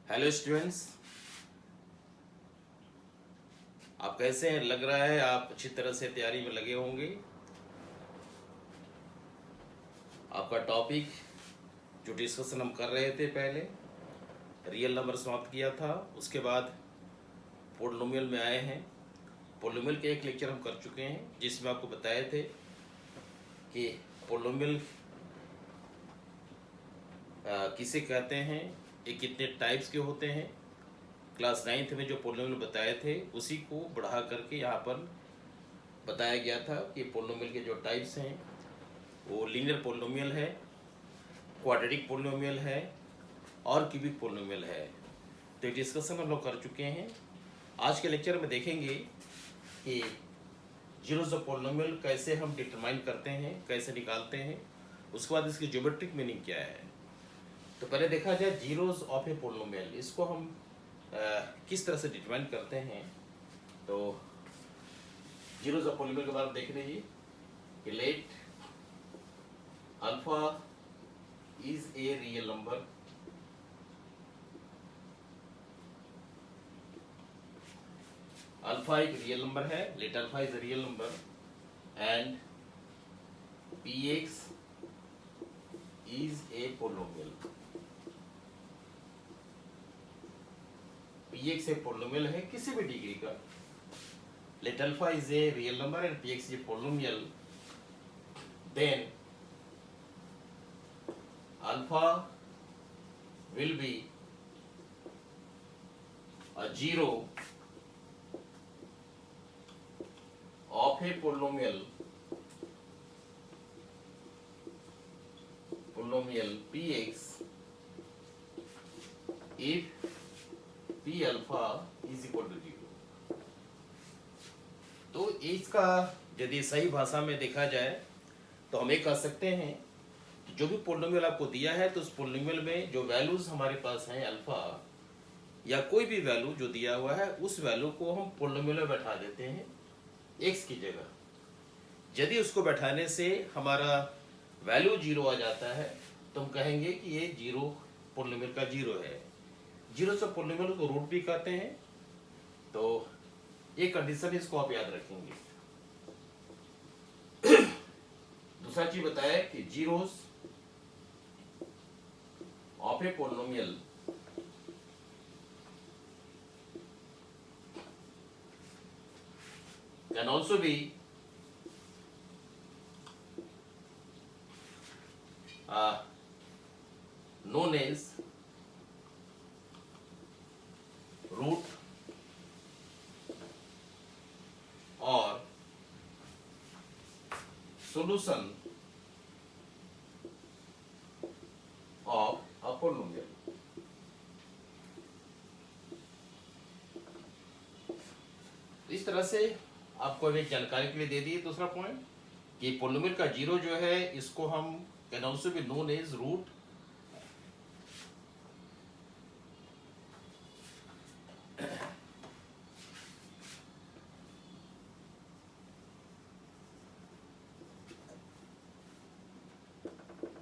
Hello students, आप कैसे हैं? लग रहा है आप अच्छी तरह से तैयारी में लगे होंगे। आपका टॉपिक जो डिस्कशन हम कर रहे थे पहले, रियल नंबर समाप्त किया था, उसके बाद पोलिनोमियल में आए हैं। पोलिनोमियल के एक लेक्चर हम कर चुके हैं जिसमें आपको बताए थे कि पोलिनोमियल किसे कहते हैं, ये कितने टाइप्स के होते हैं। क्लास 9th में जो पोलिनोमियल बताए थे उसी को बढ़ा करके यहाँ पर बताया गया था कि पोलिनोमियल के जो टाइप्स हैं वो लीनियर पोलिनोमियल है, क्वाड्रेटिक पोलिनोमियल है और क्यूबिक पोलिनोमियल है। तो डिस्कशन हम लोग कर चुके हैं। आज के लेक्चर में देखेंगे कि जीरोस ऑफ पोलिनोमियल कैसे हम डिटरमाइन करते हैं, कैसे निकालते हैं, उसके बाद इसकी ज्योमेट्रिक मीनिंग क्या है। तो पहले देखा जाए जीरोस ऑफ ए पोलिनोमियल, इसको हम किस तरह से डिटरमाइन करते हैं। तो जीरोस ऑफ पोलिनोमियल के बारे में देख लीजिए कि let alpha is a real number, alpha एक रियल नंबर है, let alpha is real number and p x is a polynomial. P x एक पोलिनोमियल है किसी भी डिग्री का, let alpha is a real number and p x is a polynomial, then alpha will be a zero of a polynomial px if p alpha is equal to 0। तो इसका यदि सही भाषा में देखा जाए तो हम ये कह सकते हैं जो भी पोलिनोमियल आपको दिया है तो उस पोलिनोमियल में जो वैल्यूज हमारे पास हैं अल्फा या कोई भी वैल्यू जो दिया हुआ है उस वैल्यू को हम पोलिनोमियल में बैठा देते हैं एक्स की जगह। यदि उसको बैठाने से हमारा वैल्यू जीरो आ जाता है तो हम कहेंगे कि ये जीरो पोलिनोमियल का जीरो है। जीरो से पोलिनोमियल को रूट भी कहते हैं। तो ये कंडीशन इसको आप याद रखेंगे। दूसरा चीज बताया कि zeros of a polynomial can also be known as root or solution of a polynomial। इस तरह से आपको एक जानकारी के लिए दे दी। दूसरा पॉइंट कि पोलिनोमियल का जीरो जो है इसको हम can also be known as root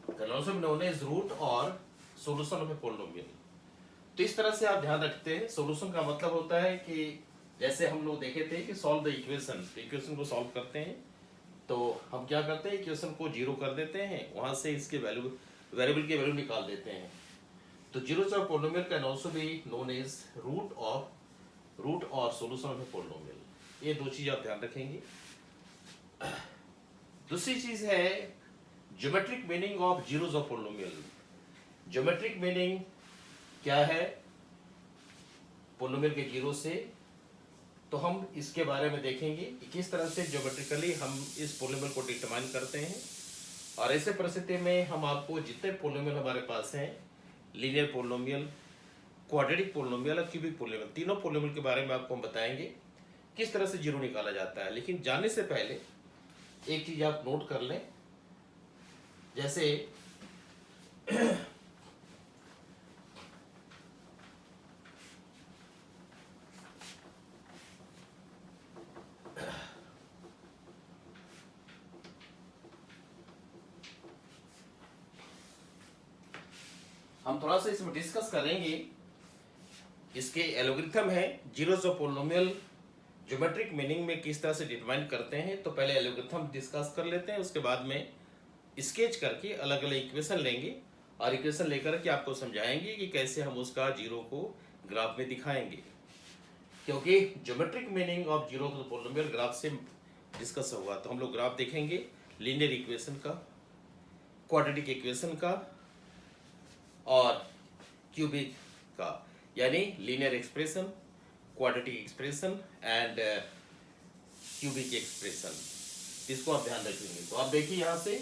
can also be known as root और सॉल्यूशन ऑफ ए पोलिनोमियल। तो इस तरह से आप ध्यान रखते हैं। सॉल्यूशन का मतलब होता है कि जैसे हम लोग देखे थे कि सॉल्व द इक्वेशन, इक्वेशन को सॉल्व करते हैं तो हम क्या करते हैं, इक्वेशन को जीरो कर देते हैं, वहां से इसके वैल्यू वेरिएबल की वैल्यू निकाल देते हैं। तो zeros of polynomial can also be known as root और सॉल्यूशन ऑफ ए पोलिनोमियल। ये दो चीज आप ध्यान रखेंगे। दूसरी चीज है geometric meaning of zeros of polynomial. Geometric meaning क्या है पोलिनोमियल के जीरो से, तो हम इसके बारे में देखेंगे कि किस तरह से ज्योमेट्रिकली हम इस पोलिनोमियल को डिटरमाइन करते हैं। और ऐसे परिस्थिति में हम आपको जितने पोलिनोमियल हमारे पास हैं, लीनियर पोलिनोमियल, क्वाड्रेटिक पोलिनोमियल और क्यूबिक पोलिनोमियल, तीनों पोलिनोमियल के बारे में आपको हम बताएंगे किस तरह से जीरो निकाला जाता है। लेकिन जानने से पहले एक चीज आप नोट कर लें, जैसे हम थोड़ा सा इसमें डिस्कस करेंगे इसके एल्गोरिथम है zeros of polynomial geometric meaning में किस तरह से डिटरमाइन करते हैं। तो पहले एल्गोरिथम डिस्कस कर लेते हैं, उसके बाद में स्केच करके अलग अलग इक्वेशन लेंगे और इक्वेशन लेकर के आपको समझाएंगे कि कैसे हम उसका जीरो को ग्राफ में दिखाएंगे, क्योंकि geometric meaning of zero of the polynomial graph से डिस्कस होगा। तो हम लोग ग्राफ देखेंगे लीनियर इक्वेशन का, क्वाड्रेटिक इक्वेशन का और क्यूबिक का, यानी linear expression, quadratic expression and cubic expression, इसको आप ध्यान रखेंगे। तो आप देखिए यहाँ से,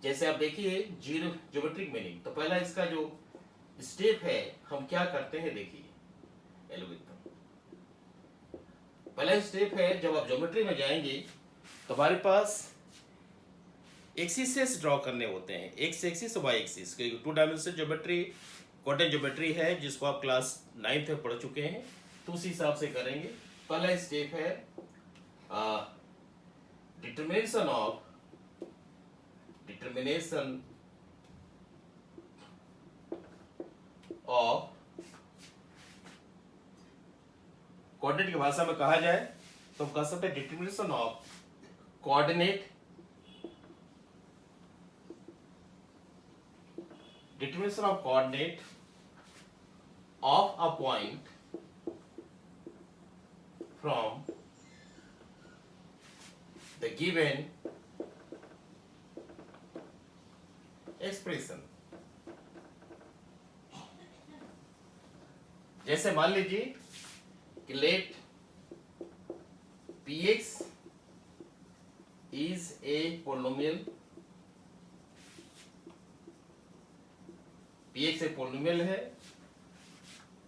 जैसे आप देखिए जीरो ज्योमेट्रिक मीनिंग, तो पहला इसका जो स्टेप है हम क्या करते हैं, देखिए एल्गोरिथम। पहला स्टेप है, जब आप ज्योमेट्री में जाएंगे तो हमारे पास एक्सिस ड्रॉ करने होते हैं, एक्स एक्सिस वाई एक्सिस, क्योंकि 2 डायमेंशनल ज्योमेट्री क्वाड्रेटिक ज्योमेट्री है जिसको आप क्लास 9th में पढ़ चुके हैं, तो उस हिसाब से करेंगे। पहला स्टेप है डिटरमिनेशन ऑफ कोऑर्डिनेट की भाषा में कहा जाए तो हम कह सकते हैं determination of coordinate of a point from the given expression। जैसे मान लीजिए कि let px is a polynomial, px एक पोलिनोमियल है,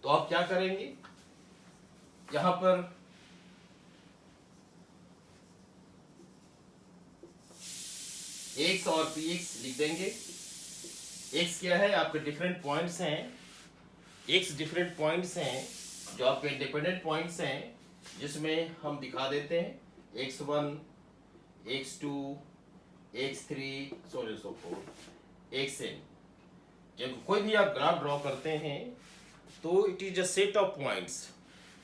तो आप क्या करेंगे, यहां पर x और px लिख देंगे। x क्या है, आपके डिफरेंट पॉइंट्स हैं, x डिफरेंट पॉइंट्स हैं जो आपके इंडिपेंडेंट पॉइंट्स हैं, जिसमें हम दिखा देते हैं x1 x2 x3 so on so fourth xn। जब कोई भी आप ग्राफ ड्रॉ करते हैं तो it is a set of points.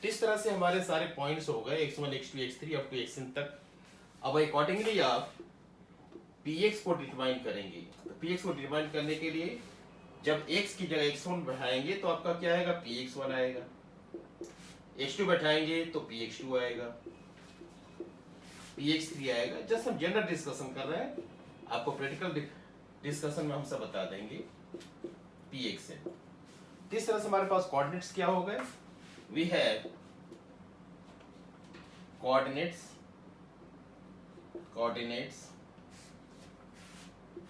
इस तरह से हमारे सारे पॉइंट्स हो गए x1 x2 x3 up to xn तक। अब अकॉर्डिंगली आप px को डिटरमाइन करेंगे। तो px को डिटरमाइन करने के लिए जब x की जगह x1 बैठाएंगे तो आपका क्या आएगा, px1 आएगा, x2 बैठाएंगे तो px2 आएगा, px3 आएगा। जस्ट हम जनरल डिस्कशन कर रहे हैं, आपको प्रैक्टिकल डिस्कशन में हम सब बता देंगे pxn। इस तरह से हमारे पास कोऑर्डिनेट्स क्या हो गए, we have coordinates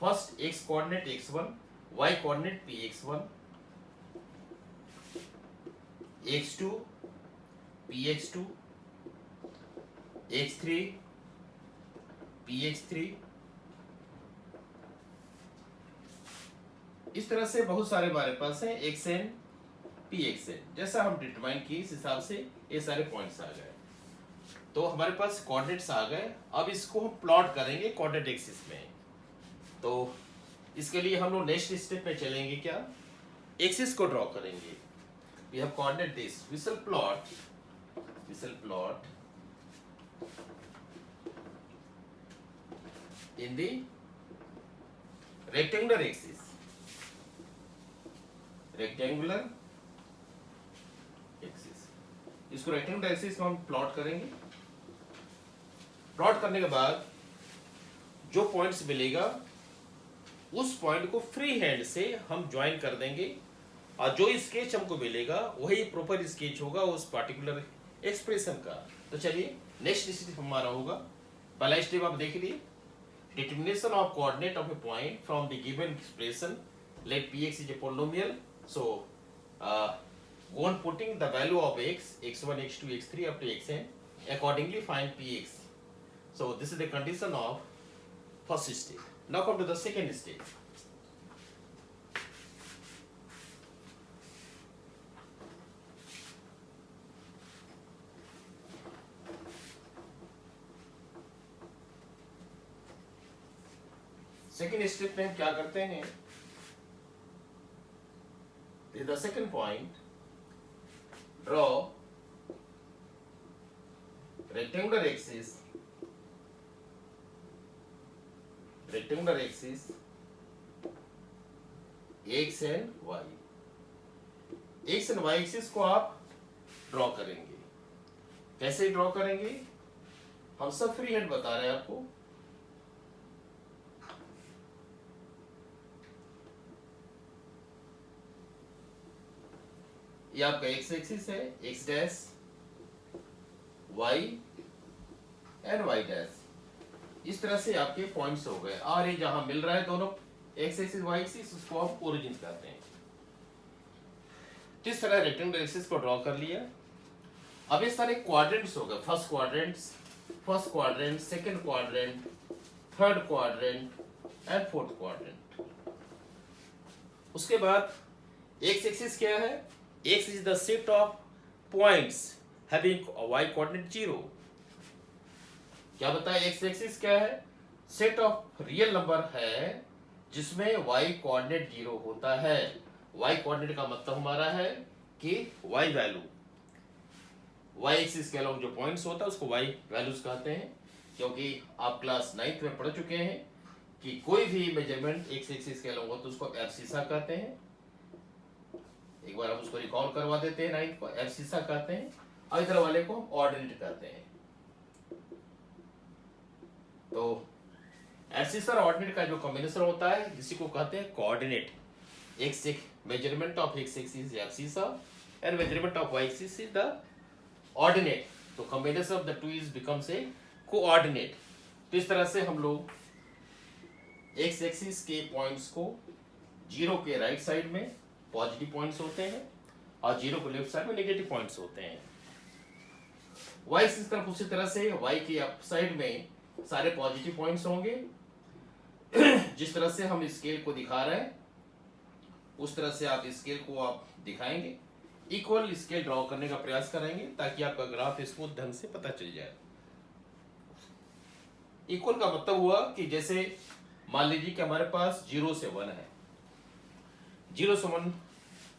first x coordinate x1, y coordinate px1, x2 px2, x3 px3। इस तरह से बहुत सारे हमारे पास हैं xn pxn, जैसा हम डिटरमाइन किए इस हिसाब से ये सारे पॉइंट्स आ गए। तो हमारे पास कोऑर्डिनेट्स आ गए। अब इसको हम प्लॉट करेंगे कोऑर्डिनेट एक्सिस में। तो इसके लिए हम लोग नेक्स्ट स्टेप में चलेंगे, क्या एक्सिस को ड्रॉ करेंगे। We have coordinate this, we shall plot in the rectangular axis, इसको रेक्टेंगुलर एक्सिस में हम प्लॉट करेंगे। प्लॉट करने के बाद जो पॉइंट्स मिलेगा उस पॉइंट को फ्री हैंड से हम ज्वाइन कर देंगे, और जो स्केच हमको मिलेगा वही प्रॉपर स्केच होगा उस पार्टिकुलर एक्सप्रेशन का। तो चलिए नेक्स्ट स्टेप हमारा होगा, पहला स्टेप आप देख लीजिए, determination of coordinate of a point from the given expression let px is a polynomial. So go on putting the value of x, x1, x2, x3 up to xn, accordingly find px. So this is the condition of first step. Now come to the second step. Second step में हम क्या करते हैं, this is the second point, draw rectangular axis x and y axis को आप draw करेंगे। कैसे draw करेंगे? हम सब फ्री हैंड बता रहे हैं आपको। ये आपका एक्स एक्सिस है, x dash, y and y dash. इस तरह से आपके पॉइंट्स हो गए, और ये जहां मिल रहा है दोनों एक्स एक्सिस वाई एक्सिस, उसको आप ओरिजिन कहते हैं। इस तरह रेक्टेंगुलर एक्सिस को ड्रॉ कर लिया। अब इस तरह क्वाड्रेंट्स हो गए, first quadrant, second quadrant, third quadrant and fourth quadrant. उसके बाद एक्स एक्सिस क्या है? X is the set of points having y coordinate 0। क्या बताया? एक्स एक्सिस क्या है? सेट ऑफ रियल नंबर है जिसमें वाई कोऑर्डिनेट 0 होता है। वाई कोऑर्डिनेट का मतलब हमारा है कि वाई वैल्यू, वाई एक्सिस के अलॉन्ग जो पॉइंट्स होता है उसको वाई वैल्यूज कहते हैं। क्योंकि आप क्लास 9th में पढ़ चुके हैं कि कोई भी मेजरमेंट एक्स एक्सिस के अलॉन्ग हो तो उसको एब्सिसा कहते हैं। एक बार हम उसको रिकॉल करवा देते हैं, 9th को एब्सिसा कहते हैं, और इधर वाले को ऑर्डिनेट कहते हैं। तो एब्सिसा और ऑर्डिनेट का जो कॉम्बिनेशन होता है इसी को कहते हैं coordinate. X measurement of x axis is abscissa and measurement of y axis is the ordinate. तो combination of the two is becomes a coordinate. तो इस तरह से हम लोग एक्स एक्सिस के पॉइंट्स को 0 के राइट साइड में पॉजिटिव पॉइंट्स होते हैं और 0 के लेफ्ट साइड में नेगेटिव पॉइंट्स होते हैं। वाई एक्सिस तरफ उसी तरह से वाई के अप साइड में सारे पॉजिटिव पॉइंट्स होंगे। जिस तरह से हम स्केल को दिखा रहे हैं उस तरह से आप स्केल को आप दिखाएंगे। इक्वल स्केल ड्रॉ करने का प्रयास करेंगे ताकि आपका ग्राफ स्मूथ ढंग से पता चल जाए। इक्वल का मतलब हुआ कि जैसे मान लीजिए कि हमारे पास 0 से 1 है। 0 से 1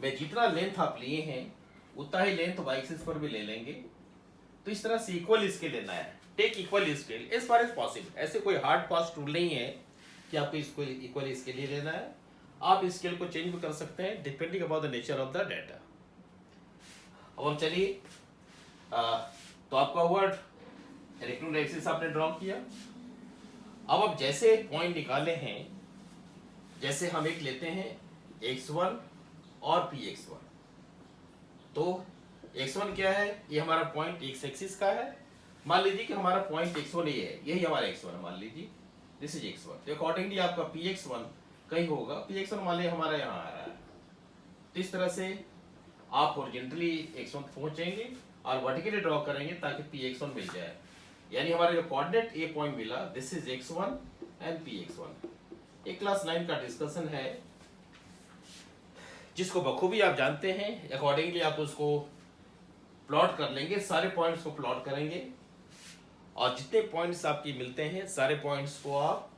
में जितना लेंथ आप लिए हैं उतना ही लेंथ वाई एक्सिस पर भी ले लेंगे। तो इस तरह से इक्वल स्केल लेना है। Take equal scale as far as possible. ऐसे कोई हार्ड फास्ट रूल नहीं है कि आपको इसको इक्वल स्केल ही लेना है। आप स्केल को चेंज भी कर सकते हैं depending about the nature of the data. अब चलिए, तो आपका वर्ड रेक्टेंगुलर एक्सिस आपने ड्रॉ किया। अब आप जैसे पॉइंट निकाले हैं, जैसे हम एक लेते हैं x1 और px1। तो x1 क्या है? ये हमारा पॉइंट x एक्सिस का है। मान लीजिए कि हमारा पॉइंट x1 ये है, यही हमारा x1 है। मान लीजिए दिस इज x1। तो अकॉर्डिंगली आपका px1 कहीं होगा। px1 मान लीजिए हमारा यहाँ आ रहा है। तो इस तरह से आप हॉरिजॉन्टली x1 पहुंचेंगे और वर्टिकली ड्रॉ करेंगे ताकि px1 मिल जाए। यानी हमारा जो कोऑर्डिनेट ए पॉइंट मिला, this is x1 and px1। एक क्लास 9 का डिस्कशन है जिसको बखूबी आप जानते हैं। अकॉर्डिंगली आप उसको प्लॉट कर लेंगे, सारे पॉइंट्स को प्लॉट करेंगे और जितने पॉइंट्स आपके मिलते हैं सारे पॉइंट्स को आप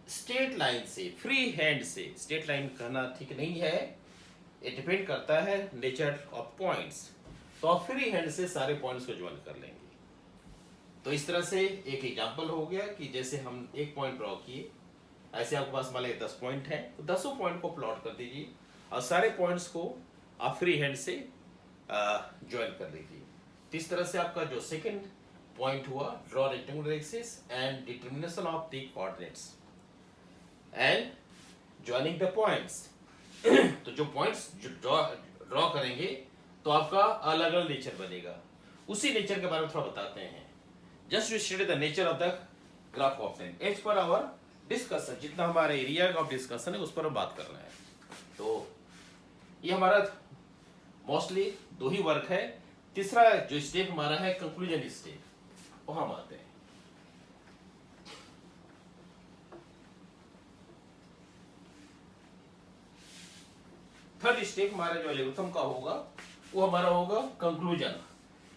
स्ट्रेट लाइन से, फ्री हैंड से, स्ट्रेट लाइन कहना ठीक नहीं है, ये डिपेंड करता है नेचर ऑफ पॉइंट्स। तो आप फ्री हैंड से सारे पॉइंट्स को ज्वाइन कर लेंगे। तो इस तरह से एक एग्जांपल हो गया कि जैसे हम एक पॉइंट ड्रॉ किए, ऐसे आपके पास मान लीजिए 10 पॉइंट है तो 10 पॉइंट को प्लॉट कर दीजिए और सारे पॉइंट्स को आप फ्री हैंड से ज्वाइन कर लीजिए। तो इस तरह से आपका जो सेकंड पॉइंट हुआ, draw rectangular axis and determination of the coordinates and joining the points. तो जो पॉइंट्स ड्रॉ करेंगे तो आपका अलग अलग नेचर बनेगा। उसी नेचर के बारे में थोड़ा बताते हैं। Just to study the nature of the graph of line as per our discussion, जितना हमारे एरिया ऑफ डिस्कशन है उस पर हम बात कर रहे हैं। तो ये हमारा मोस्टली 2 ही वर्क है। तीसरा जो स्टेप हमारा है कंक्लूजन स्टेप, वहां हम आते हैं। थर्ड स्टेप हमारा जो एल्गोरिथम का होगा वो हमारा होगा कंक्लूजन,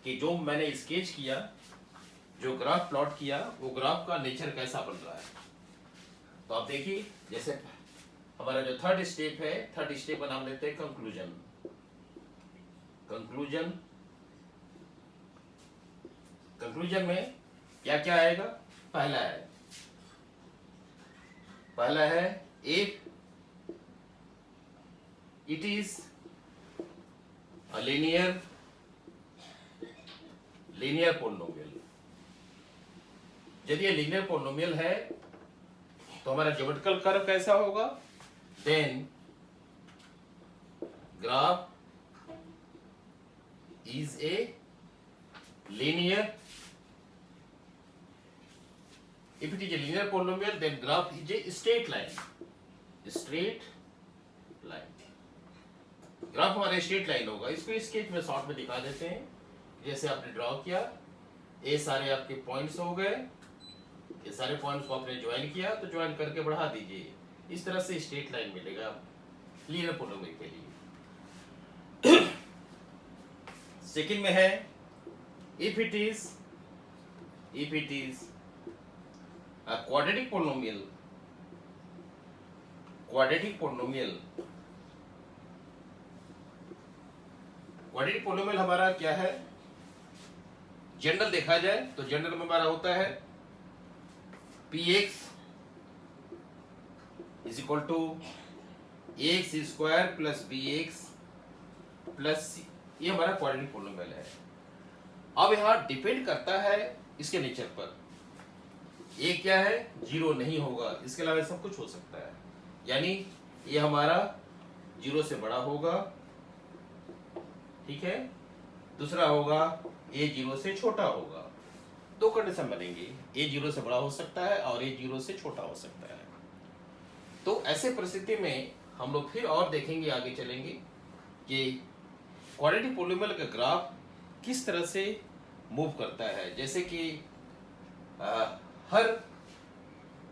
कि जो मैंने स्केच किया, जो ग्राफ प्लॉट किया, वो ग्राफ का नेचर कैसा बन रहा है। तो आप देखिए, जैसे हमारा जो थर्ड स्टेप है, थर्ड स्टेप का नाम लेते हैं कंक्लूजन। कंक्लूजन, कंक्लूजन में क्या क्या आएगा? पहला है if it is a linear polynomial. यदि ये लीनियर पोलिनोमियल है तो हमारा ज्योमेट्रिकल कर्व कैसा होगा? Then graph is a linear. If it is a linear polynomial, then graph is a straight line. Graph हमारा स्ट्रेट लाइन होगा। इसको स्केच में शॉर्ट में दिखा देते हैं। जैसे आपने ड्रॉ किया, ये सारे आपके पॉइंट्स हो गए, ये सारे पॉइंट्स को आपने ज्वाइन किया, तो ज्वाइन करके बढ़ा दीजिए। इस तरह से स्ट्रेट लाइन मिलेगा लीनियर पोलिनोमियल के लिए। सेकंड में है if it is a quadratic polynomial हमारा क्या है? जनरल देखा जाए तो जनरल में हमारा होता है px is equal to x square plus bx plus c। ये हमारा क्वाड्रेटिक पोलिनोमियल है। अब यहाँ डिपेंड करता है इसके नेचर पर। ये क्या है? जीरो नहीं होगा, इसके अलावा सब कुछ हो सकता है। यानी ये हमारा जीरो से बड़ा होगा, ठीक है। दूसरा होगा ए जीरो से छोटा होगा। दो कंडीशन बनेंगे, ए जीरो से बड़ा हो सकता है और ए जीरो से छोटा हो सकता है। तो ऐसे परिस्थिति में हम लोग फिर और देखेंगे, आगे चलेंगे कि क्वाड्रेटिक पोलिनोमियल का ग्राफ किस तरह से मूव करता है। जैसे कि हर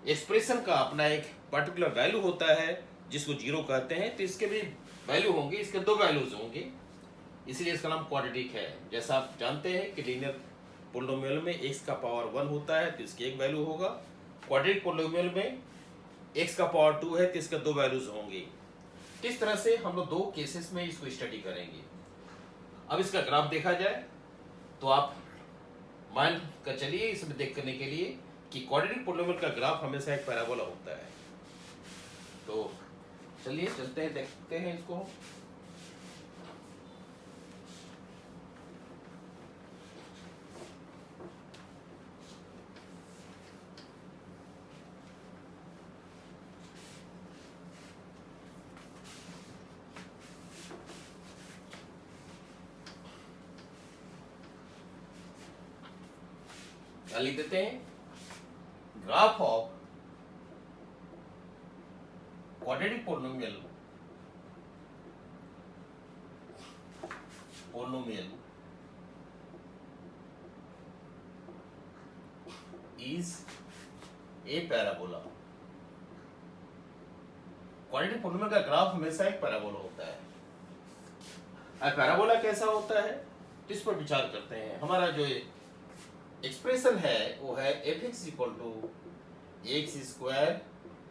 एक्सप्रेशन का अपना एक पर्टिकुलर वैल्यू होता है जिसको जीरो कहते हैं, तो इसके भी वैल्यू होंगे, इसके दो वैल्यूज होंगे, इसलिए इसका नाम क्वाड्रेटिक है। जैसा आप जानते हैं कि लीनियर पोलिनोमियल में x का पावर 1 होता है तो इसकी एक वैल्यू होगा, क्वाड्रेटिक पोलिनोमियल में x का पावर 2 है तो इसके दो वैल्यूज होंगे। इस तरह से हम लोग दो केसेस में इसको स्टडी करेंगे। अब इसका ग्राफ देखा जाए तो आप मान कर चलिए इसमें देख करने के लिए कि क्वाड्रेटिक पोलिनोमियल का ग्राफ हमेशा एक पैराबोला होता है। तो चलिए चलते हैं, देखते हैं इसको। क्या लिख देते हैं? Graph of quadratic polynomial is a parabola. Quadratic polynomial का ग्राफ हमेशा एक पैराबोला होता है। अब पैराबोला कैसा होता है इस पर विचार करते हैं। हमारा जो एक्सप्रेशन है वो है fx equal to x square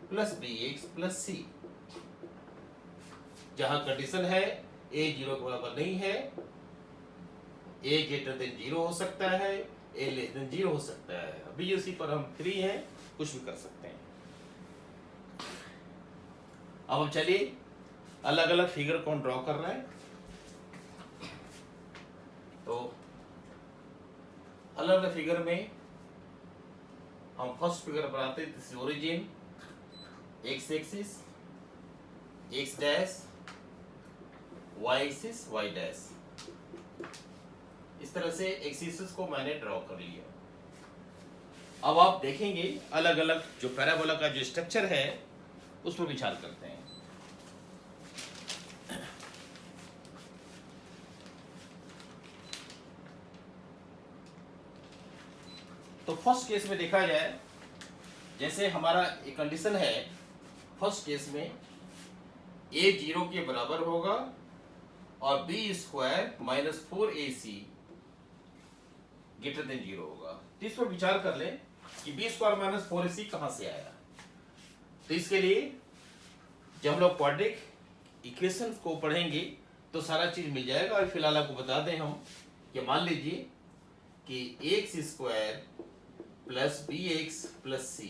plus bx plus c, जहां कंडीशन है a जीरो के बराबर नहीं है, a ग्रेटर देन जीरो हो सकता है, a लेस देन जीरो हो सकता है। अभी उसी पर हम फ्री हैं, कुछ भी कर सकते हैं। अब हम चलिए अलग अलग फिगर कौन ड्रॉ कर रहा है। तो अलग अलग फिगर में हम फर्स्ट फिगर बनाते हैं। This is origin, x axis, x dash, y axis, y dash. इस तरह से एक्सिस को मैंने ड्रॉ कर लिया। अब आप देखेंगे अलग अलग जो पैराबोला का जो स्ट्रक्चर है उस पर विचार करते हैं। तो फर्स्ट केस में देखा जाए, जैसे हमारा एक कंडीशन है, फर्स्ट केस में a जीरो के बराबर होगा और b square minus 4ac greater than zero होगा। तो इस पर विचार कर लें कि b स्क्वायर माइनस 4ac कहां से आया। तो इसके लिए जब हम लोग क्वाड्रेटिक इक्वेशन को पढ़ेंगे तो सारा चीज मिल जाएगा। और फिलहाल आपको बता दें हम कि मान लीजिए कि x square plus b x plus c,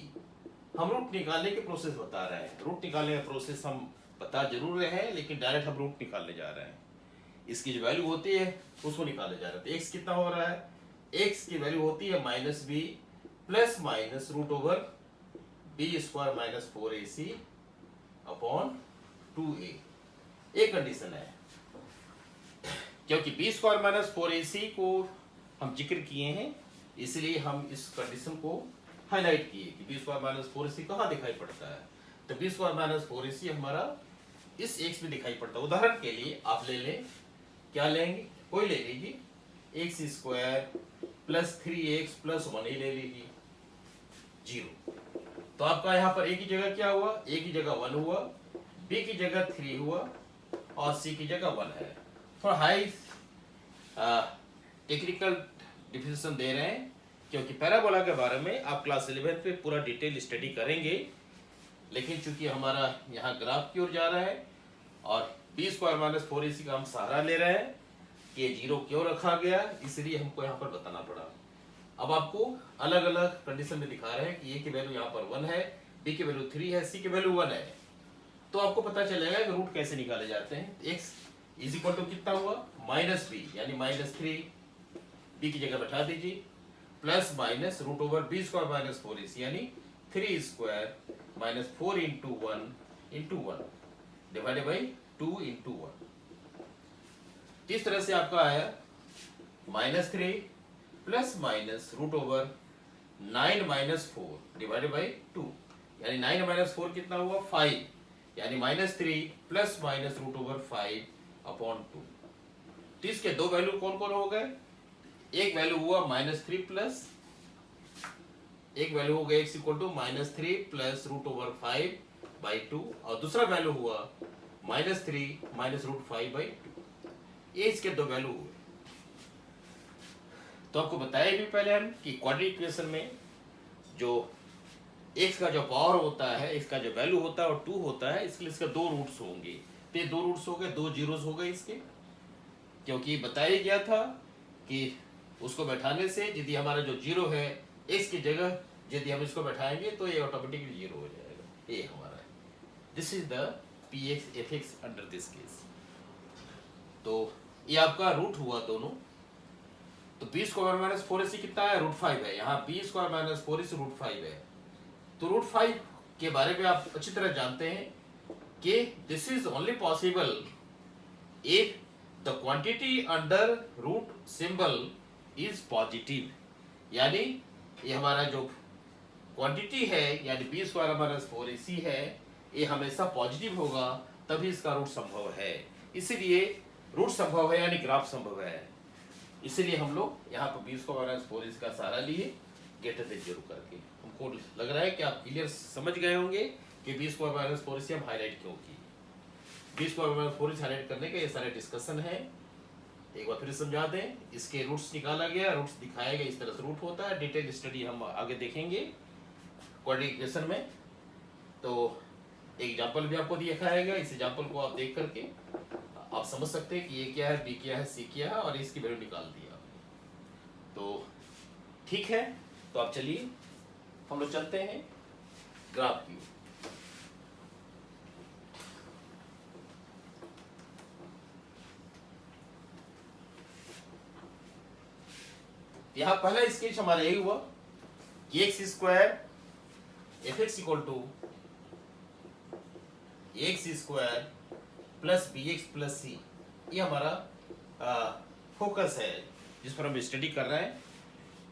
हम रूट निकालने के प्रोसेस बता रहे हैं। रूट निकालने का प्रोसेस हम बता जरूर रहे हैं, लेकिन डायरेक्ट हम रूट निकालने जा रहे हैं। इसकी जो वैल्यू होती है उसको निकालने जा रहे हैं। तो एक्स कितना हो रहा है, एक्स की वैल्यू होती है minus b plus minus root over b square minus 4ac upon 2a। एक कंडीशन है, क्योंकि बी स्क्वायर माइनस 4ac को हम जिक्र किए हैं, इसलिए हम इस कंडीशन को हाईलाइट किए कि बी स्क्वायर माइनस 4ac कहाँ दिखाई पड़ता है। तो बी स्क्वायर माइनस 4ac हमारा इस एक्स में दिखाई पड़ता है। उदाहरण के लिए आप ले लें, क्या लेंगे, कोई ले लीजिए x square plus 3x plus 1 ही ले लीजिए, 0। तो आपका यहाँ पर ए की जगह क्या हुआ, ए की जगह 1 हुआ, बी की जगह 3 हुआ और सी की जगह 1 है। थोड़ा हाई टेक्निकल डिफिनेशन दे रहे हैं, क्योंकि पैराबोला के बारे में आप क्लास 11 में पूरा डिटेल स्टडी करेंगे। लेकिन चूंकि हमारा यहाँ ग्राफ की ओर जा रहा है और बी स्क्वायर माइनस 4ac का हम सहारा ले रहे हैं कि ये 0 क्यों रखा गया, इसलिए हमको यहाँ पर बताना पड़ा। अब आपको अलग अलग कंडीशन में दिखा रहे हैं कि ए की वैल्यू यहाँ पर 1 है, बी की वैल्यू 3 है, सी की वैल्यू 1 है। तो आपको पता चलेगा कि रूट कैसे निकाले जाते हैं। एक्स इज इक्वल टू कितना हुआ, माइनस बी यानी माइनस 3, बी की जगह बैठा दीजिए, plus minus root over b square minus 4ac यानी 3 स्क्वायर minus 4 into 1 divided by 2 into 1। इस तरह से आपका आया minus 3 plus minus root over 9 minus 4 divided by 2, यानी 9 माइनस 4 कितना हुआ, 5, यानी minus 3 plus minus root over 5 upon 2। तो इसके दो वैल्यू कौन कौन हो गए, एक वैल्यू हुआ माइनस 3 प्लस, एक वैल्यू हो गया x equal to minus 3 plus root over 5 by 2, और दूसरा वैल्यू हुआ माइनस 3 माइनस रूट 5 बाई 2। ये इसके दो वैल्यू हुए। तो आपको बताया भी पहले हम कि क्वाड्रेटिक इक्वेशन में जो एक्स का जो पावर होता है, एक्स का जो वैल्यू होता है और 2 होता है, इसके लिए इसका दो रूट्स होंगे। तो ये दो रूट्स हो गए, दो जीरोस हो गए इसके, क्योंकि बताया गया था कि उसको बैठाने से यदि हमारा जो 0 है एक्स की जगह यदि हम इसको बैठाएंगे तो ये ऑटोमेटिकली 0 हो जाएगा। ये हमारा है, this is the P x F x under this case. तो ये आपका रूट हुआ दोनों। तो बी स्क्वायर माइनस 4ac कितना है, रूट 5 है। यहाँ B square minus 4ac root 5 है। तो रूट 5 के बारे में आप अच्छी तरह जानते हैं कि this is only possible if the quantity under root symbol is positive, यानी ये हमारा जो क्वांटिटी है यानी बी स्क्वायर माइनस 4ac है, ये हमेशा पॉजिटिव होगा, तभी इसका रूट संभव है। इसीलिए रूट संभव है यानी ग्राफ संभव है। इसीलिए हम लोग यहाँ पर बी स्क्वायर माइनस 4ac का सहारा लिए ग्रेटर देन 0 करके। हमको लग रहा है कि आप क्लियर समझ गए होंगे कि बी स्क्वायर माइनस 4ac हम हाईलाइट क्यों की। B square minus 4ac highlight करने का ये सारे डिस्कशन है, एक बार फिर समझा दें। इसके रूट्स निकाला गया, रूट्स दिखाया गया, इस तरह से रूट होता है। डिटेल स्टडी हम आगे देखेंगे क्वाड्रेटिक इक्वेशन में। तो एक एग्जांपल भी आपको दिखाएगा, इस एग्जांपल को आप देख करके आप समझ सकते हैं कि ये क्या है, बी क्या है, सी क्या है, और इसकी वैल्यू निकाल दिया। तो ठीक है, तो आप चलिए हम लोग चलते हैं ग्राफ की। यहाँ पहला स्केच हमारा यही हुआ कि x square f x equal to x square plus b x plus c, ये हमारा फोकस है जिस पर हम स्टडी कर रहे हैं।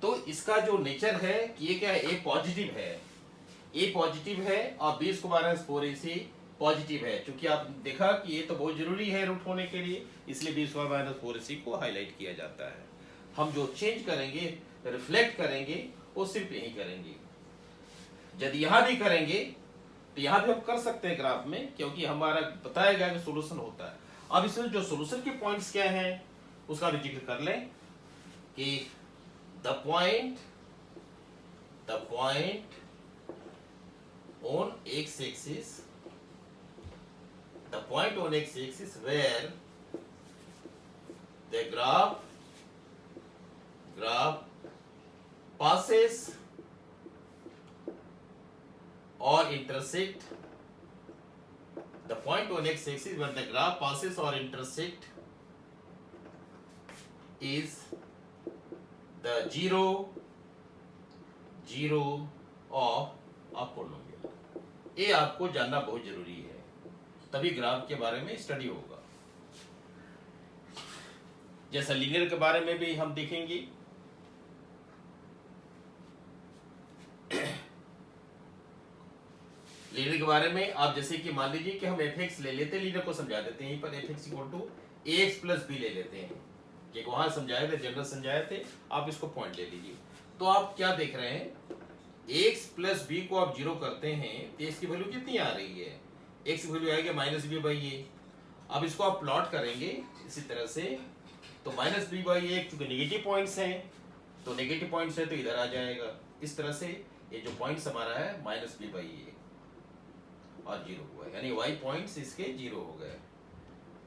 तो इसका जो नेचर है कि ये क्या है, ए पॉजिटिव है, ए पॉजिटिव है और B square minus 4ac positive है। क्योंकि आप देखा कि ये तो बहुत जरूरी है रूट होने के लिए, इसलिए बी स्क्वायर माइनस 4ac को हाईलाइट किया जाता है। हम जो चेंज करेंगे, रिफ्लेक्ट करेंगे, वो सिर्फ यही करेंगे। यदि यहां भी करेंगे तो यहां भी हम कर सकते हैं ग्राफ में, क्योंकि हमारा बताया गया कि सोल्यूशन होता है। अब इसमें जो सोल्यूशन के पॉइंट्स क्या हैं उसका भी जिक्र कर लें कि the point on x axis, the point on x axis where graph passes or intersect the point on x-axis when the graph passes or intersect is the zero of a polynomial. ये आपको जानना बहुत जरूरी है, तभी graph के बारे में स्टडी होगा। जैसा लीनियर के बारे में भी हम देखेंगे। लीनियर के बारे में आप जैसे कि मान लीजिए कि हम fx ले लेते हैं, लीनियर को समझा देते हैं, पर fx equal to ax plus b ले लेते हैं, कि वहां समझाए थे, जनरल समझाए थे, आप इसको पॉइंट ले लीजिए। तो आप क्या देख रहे हैं, x प्लस b को आप जीरो करते हैं तो x की वैल्यू कितनी आ रही है, x की वैल्यू आएगी माइनस बी बाई ए। अब इसको आप प्लॉट करेंगे इसी तरह से, तो माइनस बी बाई ए क्योंकि नेगेटिव पॉइंट्स हैं, तो नेगेटिव पॉइंट्स है तो इधर आ जाएगा। इस तरह से ये जो पॉइंट्स हमारा है माइनस बी बाई ए और जीरो हुआ, यानी y पॉइंट्स इसके जीरो हो गए।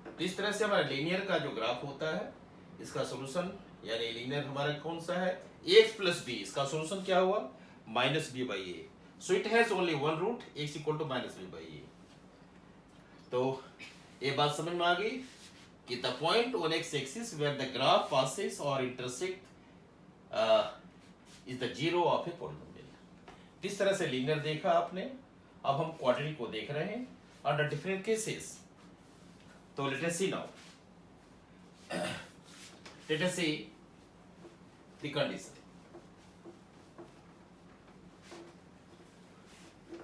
तो इस तरह से हमारा लीनियर का जो ग्राफ होता है, इसका सॉल्यूशन यानी लीनियर हमारा कौन सा है, x प्लस b, इसका सॉल्यूशन क्या हुआ, minus b by a. So it has only one root, x equal to minus b by a. तो ये बात समझ में आ गई कि the point on x axis where the graph passes और intersect is the zero of a polynomial. इस तरह से लीनियर देखा आपने। अब हम क्वाड्रेटिक को देख रहे हैं अंडर डिफरेंट केसेस। तो let us see now, let us see the condition.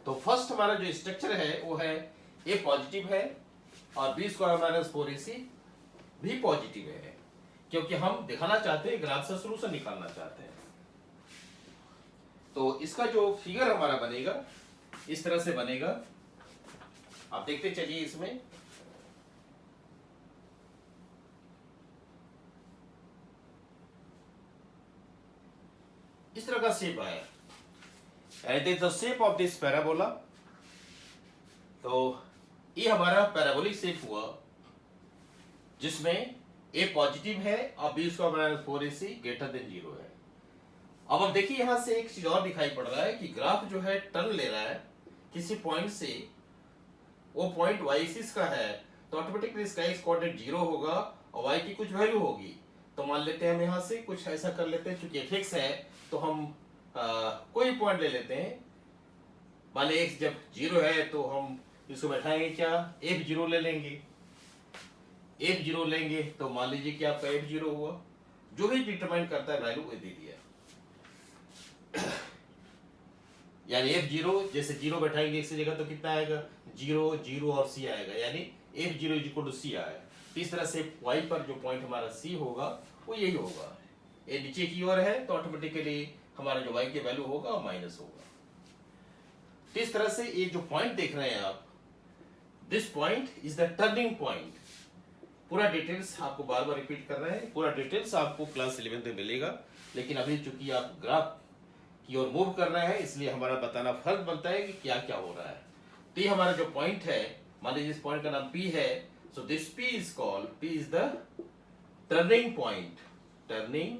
तो फर्स्ट हमारा जो स्ट्रक्चर है वो है ए पॉजिटिव है और बी स्क्वायर माइनस 4ac भी पॉजिटिव है, क्योंकि हम दिखाना चाहते हैं ग्राफ से सॉल्यूशन निकालना चाहते हैं। तो इसका जो फिगर हमारा बनेगा इस तरह से बनेगा, आप देखते चलिए। इसमें इस तरह का शेप आया, and it is the shape of this parabola। तो ये हमारा पैराबोलिक शेप हुआ जिसमें a पॉजिटिव है और b square minus 4ac greater than 0 है। अब हम देखिए यहां से एक चीज और दिखाई पड़ रहा है कि ग्राफ जो है टर्न ले रहा है किसी पॉइंट से, वो पॉइंट y एक्सिस का है, तो ऑटोमेटिकली इसका x कोऑर्डिनेट 0 होगा और y की कुछ वैल्यू होगी। तो मान लेते हैं हम यहां से कुछ ऐसा कर लेते हैं, क्योंकि fx है तो हम कोई पॉइंट ले लेते हैं। मान लीजिए x जब 0 है तो हम इसको बैठाएंगे क्या, f0 ले लेंगे। f0 लेंगे तो मान लीजिए कि आपका f0 हुआ, जो भी डिटरमाइन करता है वैल्यू वो दे दिया। यानी f0 जैसे 0 बैठाएंगे x की जगह तो कितना आएगा, 0 0 और c आएगा, यानी f0 is equal to c आएगा। तो इस तरह से y पर जो पॉइंट हमारा c होगा वो यही होगा। ये नीचे की ओर है तो ऑटोमेटिकली हमारा जो y की वैल्यू होगा वो माइनस होगा। तो इस तरह से ये जो पॉइंट देख रहे हैं आप, this point is the turning point. पूरा डिटेल्स आपको बार बार रिपीट कर रहे हैं, पूरा डिटेल्स आपको क्लास 11 में मिलेगा, लेकिन अभी चूंकि आप ग्राफ की ओर मूव कर रहे हैं इसलिए हमारा बताना फर्ज बनता है कि क्या क्या हो रहा है। तो ये हमारा जो पॉइंट है, मान लीजिए इस पॉइंट का नाम P है, so this P is called, P is the turning point. Turning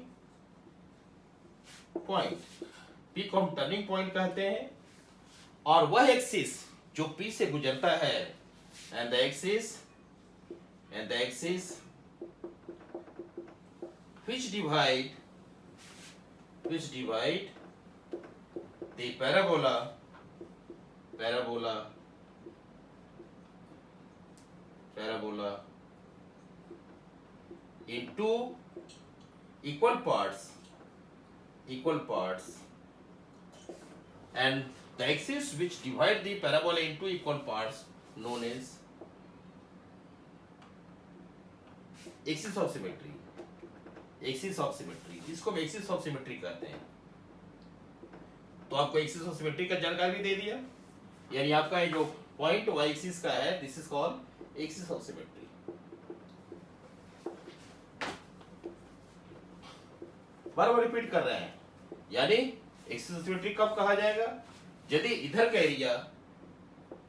point, P को हम टर्निंग पॉइंट कहते हैं। और वह एक्सिस जो P से गुजरता है, and the axis which divide the parabola into equal parts, and the axis which divide the parabola into equal parts known as axis of symmetry। इसको हम एक्सिस ऑफ सिमेट्री कहते हैं। तो आपको एक्सिस ऑफ सिमेट्री का जानकारी दे दिया, यानी आपका ये जो पॉइंट y एक्सिस का है, this is called axis of symmetry. Bar bar repeat कर रहे हैं, यानी एक्सिस ऑफ सिमेट्री कब कहा जाएगा, यदि इधर का एरिया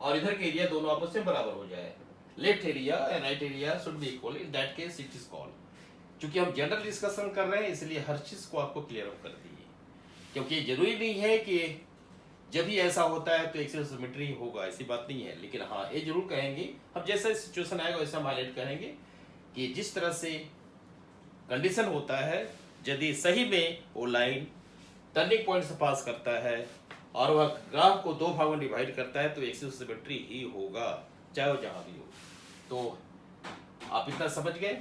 और इधर का एरिया दोनों आपस में बराबर हो जाए। Left area and right area should be equal, in that case it is called. चूंकि हम जनरल डिस्कशन कर रहे हैं इसलिए हर चीज़ को आपको क्लियर अप कर दिए, क्योंकि जरूरी नहीं है कि जब भी ऐसा होता है तो एक्सेल सिमेट्री होगा, ऐसी बात नहीं है। लेकिन हाँ ये जरूर कहेंगे हम, जैसा सिचुएशन आएगा वैसा हम हाईलाइट करेंगे कि जिस तरह से कंडीशन होता है, यदि सही में वो लाइन टर्निंग पॉइंट से पास करता है और वह ग्राफ को 2 भागों में डिवाइड करता है तो एक्सेल सिमेट्री ही होगा, चाहे वो जहाँ भी हो। तो आप इतना समझ गए।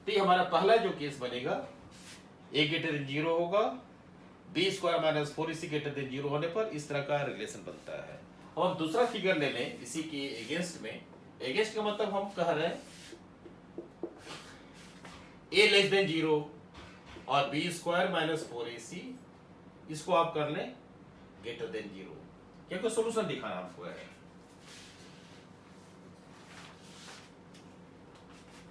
तो ये हमारा पहला जो केस बनेगा, a ग्रेटर देन 0 होगा, b square minus 4ac greater than 0 होने पर इस तरह का रिलेशन बनता है। अब हम दूसरा फिगर ले लें इसी के अगेंस्ट में। अगेंस्ट का मतलब हम कह रहे हैं a लेस देन 0 और b स्क्वायर माइनस 4ac, इसको आप कर लें ग्रेटर देन 0, क्योंकि सोल्यूशन दिखाना हमको है।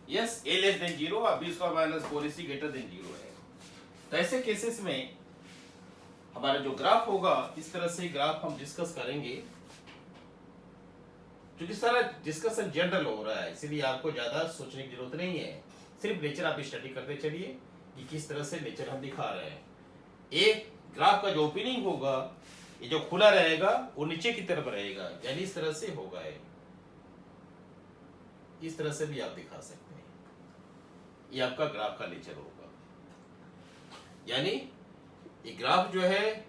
यस, a लेस देन 0 और b square minus 4ac greater than 0 है। तो ऐसे केसेस में हमारा जो ग्राफ होगा, इस तरह से ग्राफ हम डिस्कस करेंगे। क्योंकि सारा डिस्कशन जनरल हो रहा है इसलिए आपको ज्यादा सोचने की जरूरत नहीं है, सिर्फ नेचर आप स्टडी करते चलिए कि किस तरह से नेचर हम दिखा रहे हैं। एक ग्राफ का जो ओपनिंग होगा, ये जो खुला रहेगा वो नीचे की तरफ रहेगा, यानी इस तरह से होगा। इस तरह से भी आप दिखा सकते हैं, ये आपका ग्राफ का नेचर होगा। यानी ये ग्राफ जो है,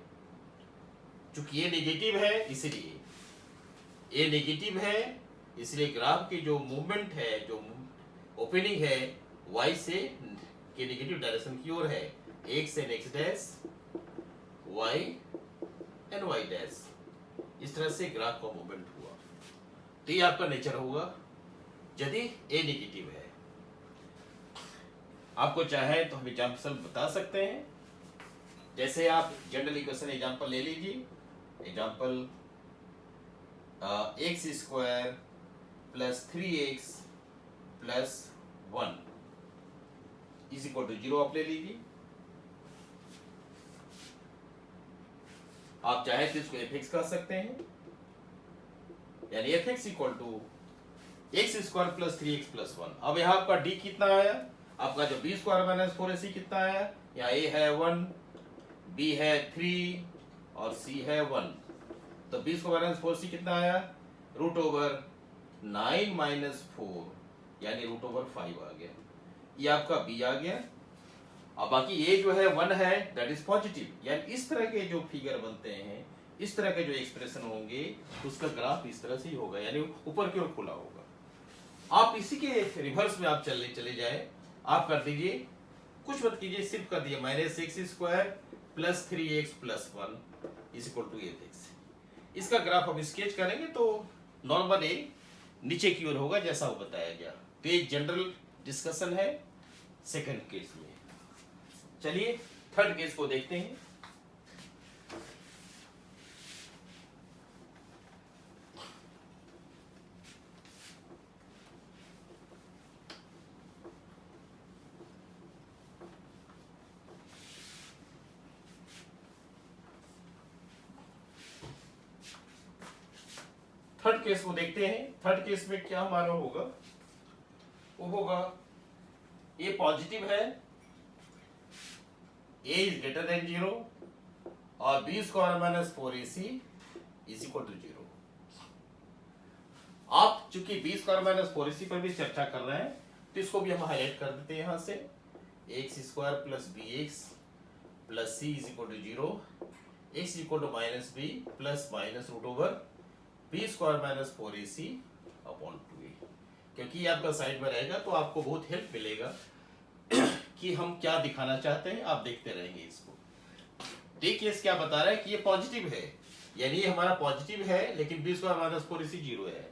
चूंकि ये नेगेटिव है इसलिए ये नेगेटिव है, इसलिए ग्राफ की जो मूवमेंट है, जो ओपनिंग है, y से के नेगेटिव डायरेक्शन की ओर है, x and x dash, y and y dash, इस तरह से ग्राफ का मूवमेंट हुआ। तो ये आपका नेचर होगा यदि a नेगेटिव है। आपको चाहे तो हम एग्जाम्पल बता सकते हैं, जैसे आप जनरल इक्वेशन एग्जाम्पल ले लीजिए। Example x square plus 3x plus 1 is equal to 0 आप ले लीजिए। आप चाहे तो इसको fx कर सकते हैं, यानी fx equal to x square plus 3x plus 1। अब यहाँ आपका d कितना आया, आपका जो b स्क्वायर माइनस 4ac कितना आया, यहाँ a है 1, b है 3 और c है 1। तो b स्क्वायर माइनस 4c कितना आया, रूट ओवर 9 माइनस 4 यानी रूट ओवर 5 आ गया। ये आपका b आ गया। अब बाकी ये जो है 1 है, दैट इज पॉजिटिव। यानी इस तरह के जो फिगर बनते हैं, इस तरह के जो एक्सप्रेशन होंगे, उसका ग्राफ इस तरह से ही होगा, यानी ऊपर की ओर खुला होगा। आप इसी के रिवर्स में आप चले जाए, आप कर दीजिए, कुछ मत कीजिए, सिर्फ कर दिए minus x square plus 3x plus 1 is equal to fx। इसका ग्राफ हम स्केच करेंगे तो नॉर्मल ए नीचे की ओर होगा जैसा वो बताया गया। तो ये जनरल डिस्कशन है सेकंड केस में। चलिए थर्ड केस को देखते हैं। थर्ड केस को देखते हैं। थर्ड केस में क्या हमारा होगा, वो होगा ए पॉजिटिव है, ए इज ग्रेटर देन 0 और b square minus 4ac is equal to 0। आप चूंकि b स्क्वायर माइनस 4ac पर भी चर्चा कर रहे हैं तो इसको भी हम हाईलाइट कर देते हैं। यहां से x square plus bx plus c is equal to 0, x equal to minus b plus minus root over b square minus 4ac upon 2a। क्योंकि ये आपका साइड में रहेगा तो आपको बहुत हेल्प मिलेगा कि हम क्या दिखाना चाहते हैं, आप देखते रहेंगे इसको। देखिए क्या बता रहा है कि ये पॉजिटिव है, यानी ये हमारा पॉजिटिव है, लेकिन b स्क्वायर माइनस 4ac 0 है।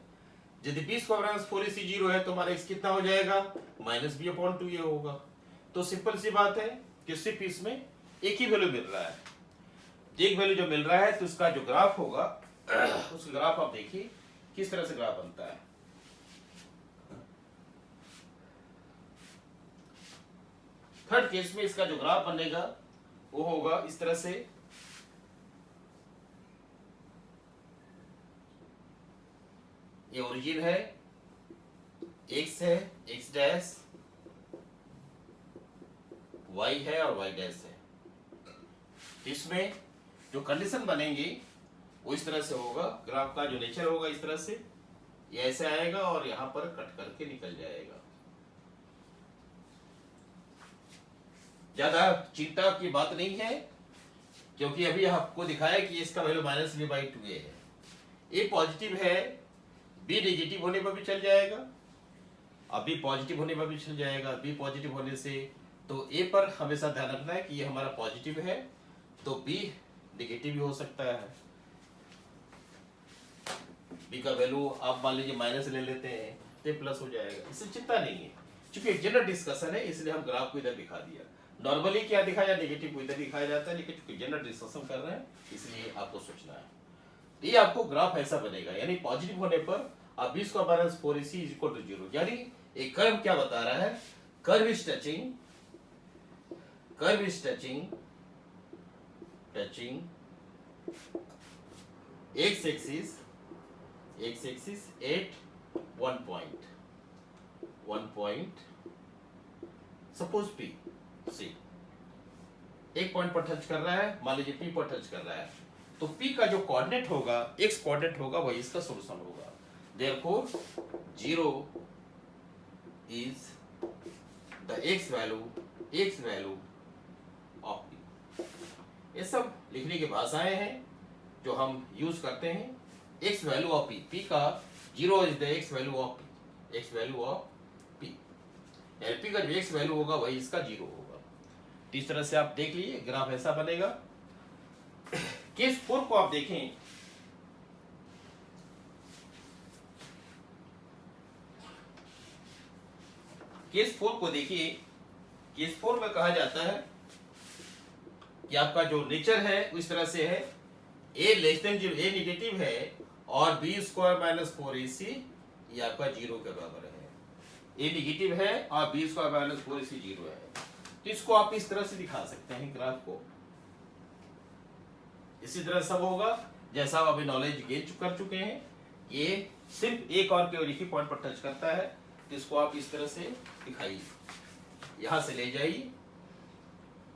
यदि b स्क्वायर माइनस 4ac 0 है तो हमारा x कितना हो जाएगा, माइनस b अपॉन 2a होगा। तो सिंपल सी बात है कि सिर्फ इसमें एक ही वैल्यू मिल रहा है। एक वैल्यू जो मिल रहा है तो इसका जो ग्राफ होगा, उस ग्राफ आप देखिए किस तरह से ग्राफ बनता है। थर्ड केस में इसका जो ग्राफ बनेगा वो होगा इस तरह से। ये ओरिजिन है, x है, x डैश, वाई है और वाई डैश है। इसमें जो कंडीशन बनेंगे वो इस तरह से होगा, ग्राफ का जो नेचर होगा इस तरह से, ये ऐसे आएगा और यहां पर कट करके निकल जाएगा। ज्यादा चिंता की बात नहीं है, क्योंकि अभी आपको दिखाया कि इसका वैल्यू -v/2 है। ए पॉजिटिव है, बी नेगेटिव होने पर भी चल जाएगा, अब बी पॉजिटिव होने पर भी चल जाएगा। बी पॉजिटिव होने से तो ए पर हमेशा ध्यान रखना है कि ये हमारा पॉजिटिव है, तो बी नेगेटिव भी हो सकता है। बी का वैल्यू आप मान लीजिए माइनस ले लेते हैं तो प्लस हो जाएगा, इससे चिंता नहीं है। चूंकि एक जनरल डिस्कशन है इसलिए हम ग्राफ को इधर दिखा दिया। नॉर्मली क्या दिखाया जाए, नेगेटिव को इधर दिखाया जाता है, लेकिन चूंकि जनरल डिस्कशन कर रहे हैं इसलिए आपको सोचना है। ये आपको ग्राफ ऐसा बनेगा, यानी पॉजिटिव होने पर आप b² - 4ac = 0, यानी एक कर्व क्या बता रहा है, curve is touching x axis at 1 point suppose p c एक पॉइंट पर टच कर रहा है, मान लीजिए p पर टच कर रहा है, तो p का जो कोऑर्डिनेट होगा, x कोऑर्डिनेट होगा, वही इसका सॉल्यूशन होगा। Therefore 0 is the x value of p। ये सब लिखने की भाषाएं हैं जो हम यूज करते हैं। x वैल्यू ऑफ p का 0 is the x value of p, यानी p का जो x वैल्यू होगा वही इसका 0 होगा। तो इस तरह से आप देख लीजिए ग्राफ ऐसा बनेगा। केस 4 को आप देखें, केस 4 को देखिए। केस 4 में कहा जाता है कि आपका जो नेचर है उस तरह से है, a less than 0, a negative है और b² - 4ac ये आपका 0 के बराबर है। a नेगेटिव है और b² - 4ac 0 है। तो इसको आप इस तरह से दिखा सकते हैं ग्राफ को, इसी तरह सब होगा जैसा आप अभी नॉलेज गेन कर चुके हैं। ये सिर्फ एक और केवल एक ही पॉइंट पर टच करता है, तो इसको आप इस तरह से दिखाइए, यहां से ले जाइए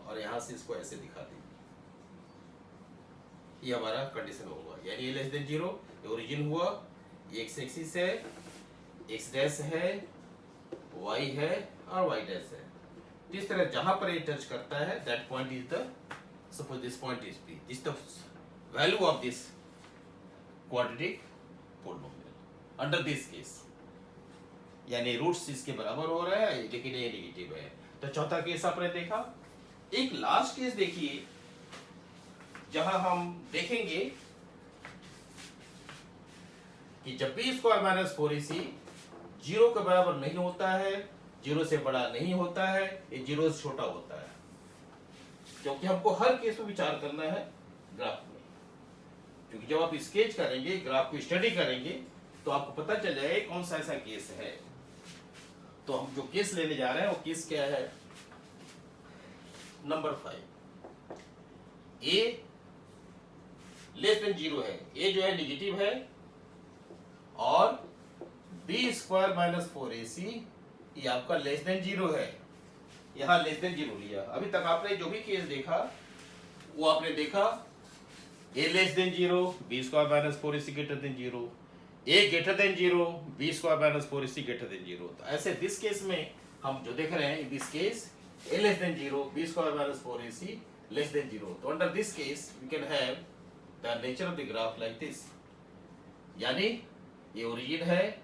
और यहां से इसको ऐसे दिखा दीजिए। ये हमारा कंडीशन होगा, यानी a लेस देन 0 ओरिजिन हुआ, x एक्सिस है, x डैश है, y है और y डैश है। इस तरह जहां पर ये टच करता है that point is the, suppose this point is p, this the value of this quadratic polynomial under this case, यानी रूट्स इसके बराबर हो रहा है लेकिन ये नेगेटिव है। तो चौथा केस आपने देखा। एक लास्ट केस देखिए जहां हम देखेंगे कि जब b² - 4ac 0 के बराबर नहीं होता है, 0 से बड़ा नहीं होता है, ये 0 से छोटा होता है, क्योंकि हमको हर केस में विचार करना है ग्राफ में। क्योंकि जब आप स्केच करेंगे, ग्राफ को स्टडी करेंगे, तो आपको पता चल जाएगा कौन सा ऐसा केस है। तो हम जो केस लेने जा रहे हैं वो केस क्या है, नंबर 5, a लेस देन 0 है, a जो है नेगेटिव है और b² - 4ac ये आपका लेस देन 0 है, यहां लेस देन 0 लिया। अभी तक आपने जो भी केस देखा वो आपने देखा a less than 0, b² - 4ac greater than 0, a greater than 0, b² - 4ac greater than 0। तो ऐसे दिस केस में हम जो देख रहे हैं, in this case a less than 0, b² - 4ac less than 0। तो under this case we can have the nature of the graph like this, यानी ये ओरिजिन है,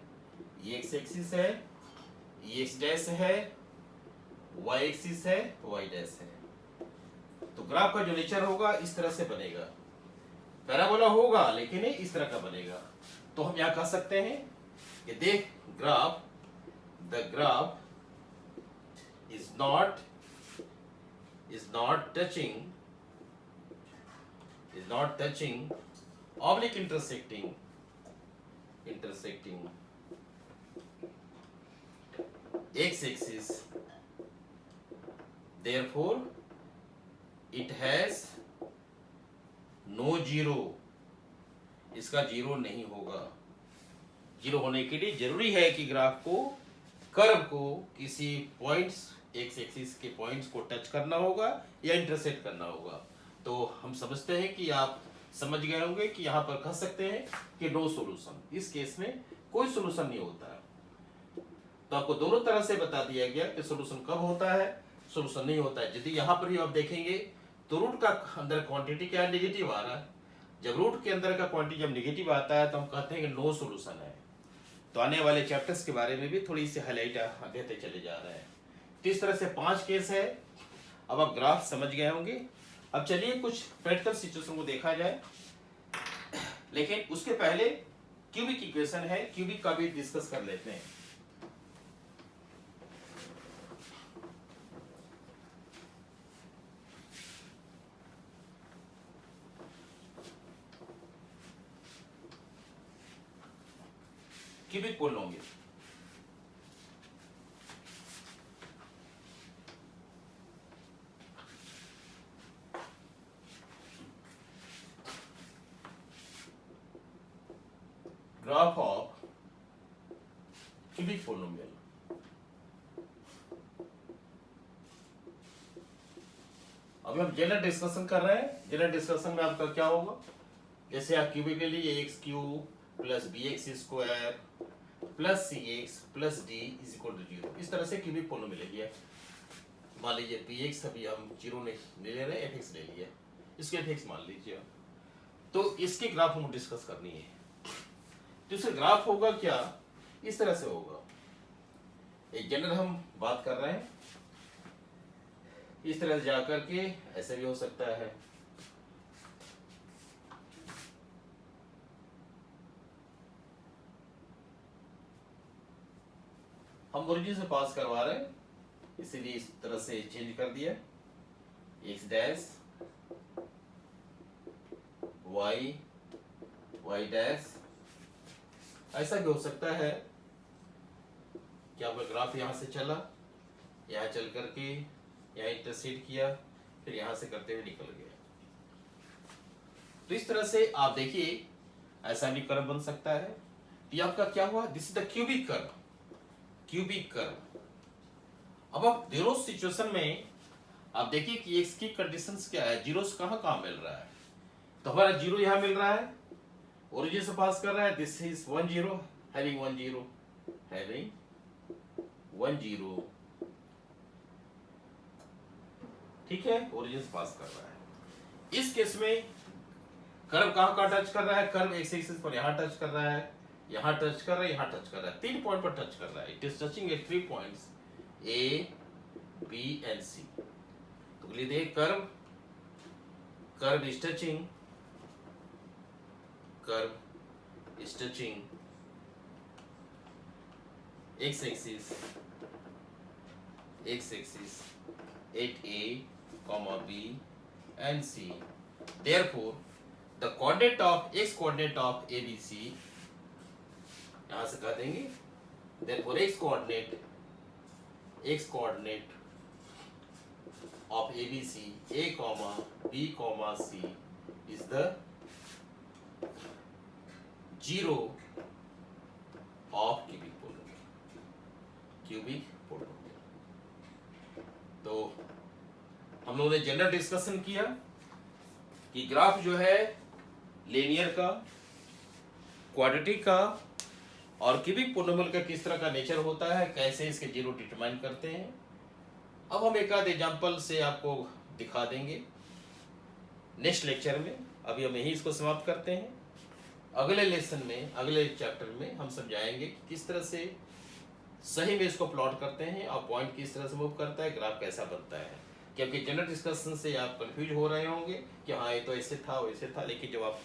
ये x एक्सिस है, ये x डैश है, y एक्सिस है, y डैश है। तो ग्राफ का जो नेचर होगा इस तरह से बनेगा, पैराबोला होगा लेकिन ये इस तरह का बनेगा। तो हम यहां कह सकते हैं कि देख graph, the graph is not touching oblique intersecting x axis, therefore it has no 0, इसका 0 नहीं होगा। 0 होने के लिए जरूरी है कि ग्राफ को, कर्व को किसी पॉइंट्स एक्स एक्सिस के पॉइंट्स को टच करना होगा या इंटरसेक्ट करना होगा। तो हम समझते हैं कि आप समझ गए होंगे कि यहाँ पर कह सकते हैं कि नो सॉल्यूशन, इस केस में कोई सॉल्यूशन नहीं होता है। तो आपको दोनों तरह से बता दिया गया कि सॉल्यूशन कब होता है, सॉल्यूशन नहीं होता है। यदि यहाँ पर भी आप देखेंगे तो रूट का अंदर क्वांटिटी क्या है, नेगेटिव आ रहा है। जब रूट के अंदर का क्वांटिटी जब नेगेटिव आता है तो हम कहते हैं कि नो सॉल्यूशन है। तो आने वाले चैप्टर्स के बारे में भी थोड़ी सी हाईलाइट देते चले जा रहे हैं। तो इस तरह से 5 केस है। अब आप ग्राफ समझ गए होंगे। अब चलिए कुछ प्रैक्टिकल सिचुएशन को देखा जाए, लेकिन उसके पहले क्यूबिक इक्वेशन है, क्यूबिक का भी डिस्कस कर लेते हैं। Cubic polynomial, graph of cubic polynomial. अभी हम जनरल डिस्कशन कर रहे हैं। जनरल डिस्कशन में आपका क्या होगा, जैसे आप क्यूबिक ले लीजिए x cube plus b x square plus c x plus d is equal to 0। इस तरह से क्यूबिक पोलिनोमियल ले लिया। मान लीजिए पी एक्स अभी हम 0 नहीं ले रहे, एफ एक्स ले लिया, इसके एफ एक्स मान लीजिए। तो इसके ग्राफ हम डिस्कस करनी है। तो इसका ग्राफ होगा क्या, इस तरह से होगा। एक जनरल हम बात कर रहे हैं, इस तरह से जाकर के ऐसे भी हो सकता है। हम ओरिजिन से पास करवा रहे हैं, इसीलिए इस तरह से चेंज कर दिया। X dash y, y dash. ऐसा भी हो सकता है कि आपका ग्राफ यहां से चला, यहां चल करके यहाँ इंटरसेक्ट किया, फिर यहां से करते हुए निकल गया। तो इस तरह से आप देखिए ऐसा भी कर्व बन सकता है। ये आपका क्या हुआ, this is the cubic curve, cubic curve. अब आप जीरो सिचुएशन में आप देखिए कि एक्स की कंडीशंस क्या है, जीरोस कहां कहां मिल रहा है। तो हमारा जीरो यहां मिल रहा है, ओरिजिन से पास कर रहा है, दिस इज 1 0 हैविंग 1 0 हैविंग 1 0, ठीक है, ओरिजिन से पास कर रहा है। इस केस में कर्व कहां का टच कर रहा है, कर्व एक्स एक्सिस पर यहां टच कर रहा है, यहां टच कर रहा है, यहां टच कर रहा है, 3 पॉइंट पर टच कर रहा है। It is touching at 3 points A B and C. तो देखिए curve, curve is touching, curve is touching x axis, x axis at A, B and C. Therefore, the coordinate of x coordinate of ABC, यहां से कह देंगे, therefore x coordinate of ABC A, B, C is the 0 of cubic polynomial, cubic polynomial। तो हम लोगों ने general discussion किया कि ग्राफ जो है लीनियर का, क्वाड्रेटिक का और क्यूबिक पोलिनोमियल का किस तरह का नेचर होता है, कैसे इसके जीरो डिटरमाइन करते हैं। अब हम एक आध एग्जांपल से आपको दिखा देंगे नेक्स्ट लेक्चर में। अभी हम यही इसको समाप्त करते हैं। अगले लेसन में, अगले चैप्टर में हम समझाएंगे कि किस तरह से सही में इसको प्लॉट करते हैं और पॉइंट किस तरह से मूव करता है, ग्राफ कैसा बनता है। क्योंकि जनरल डिस्कशन से आप कंफ्यूज हो रहे होंगे कि हाँ ये तो ऐसे था वैसे था, लेकिन जब आप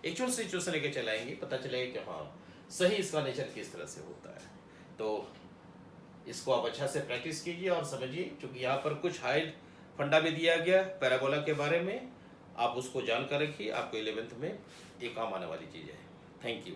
एक्चुअल सिचुएशन लेके चलाएंगे पता चलेगा कि हाँ सही इसका नेचर किस तरह से होता है। तो इसको आप अच्छा से प्रैक्टिस कीजिए और समझिए, क्योंकि यहाँ पर कुछ हाई फंडा भी दिया गया पैराबोला के बारे में, आप उसको जानकर रखिए, आपको 11th में ये काम आने वाली चीज़ है। Thank you.